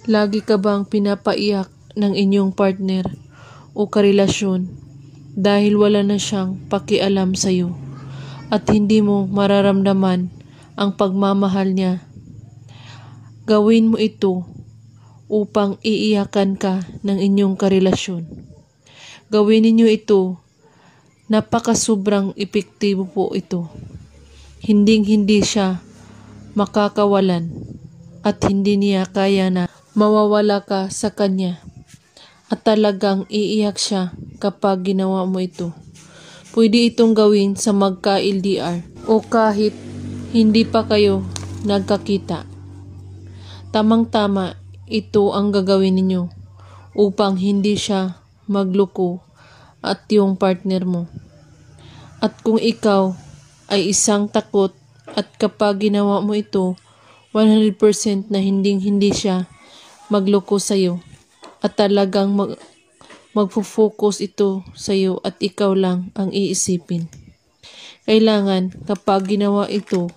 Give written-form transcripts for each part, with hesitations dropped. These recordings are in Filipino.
Lagi ka bang pinapaiyak ng inyong partner o karelasyon dahil wala na siyang pakialam sa'yo at hindi mo mararamdaman ang pagmamahal niya? Gawin mo ito upang iiyakan ka ng inyong karelasyon. Gawin ninyo ito, napakasobrang epektibo po ito. Hindi siya makakawalan at hindi niya kaya na mawawala ka sa kanya. At talagang iiyak siya kapag ginawa mo ito. Pwede itong gawin sa magka-LDR o kahit hindi pa kayo nagkakita. Tamang-tama ito ang gagawin ninyo upang hindi siya magloko at yung partner mo. At kung ikaw ay isang takot at kapag ginawa mo ito, 100% na hindi siya magloko sa'yo at talagang magfo-focus ito sa'yo at ikaw lang ang iisipin. Kailangan kapag ginawa ito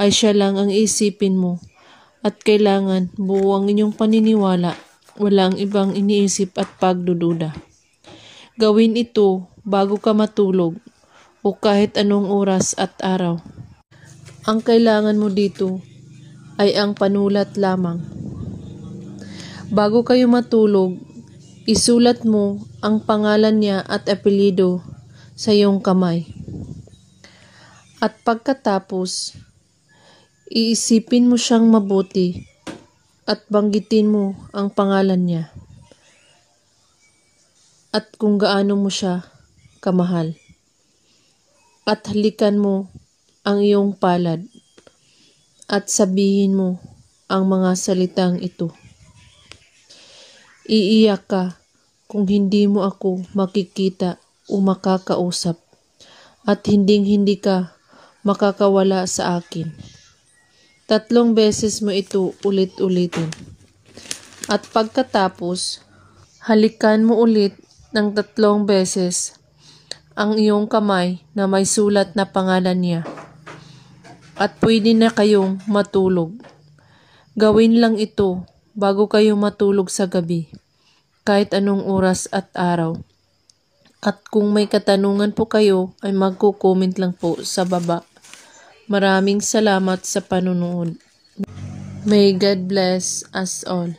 ay siya lang ang iisipin mo at kailangan buo ang inyong paniniwala, walang ibang iniisip at pagdududa. Gawin ito bago ka matulog o kahit anong oras at araw. Ang kailangan mo dito ay ang panulat lamang. Bago kayo matulog, isulat mo ang pangalan niya at apelyido sa iyong kamay. At pagkatapos, iisipin mo siyang mabuti at banggitin mo ang pangalan niya at kung gaano mo siya kamahal. At halikan mo ang iyong palad at sabihin mo ang mga salitang ito. Iiyak ka kung hindi mo ako makikita o makakausap at hindi ka makakawala sa akin. 3 beses mo ito ulit-ulitin. At pagkatapos, halikan mo ulit ng 3 beses ang iyong kamay na may sulat na pangalan niya. At pwede na kayong matulog. Gawin lang ito bago kayo matulog sa gabi, kahit anong oras at araw. At kung may katanungan po kayo, ay magko-comment lang po sa baba. Maraming salamat sa panonood. May God bless us all.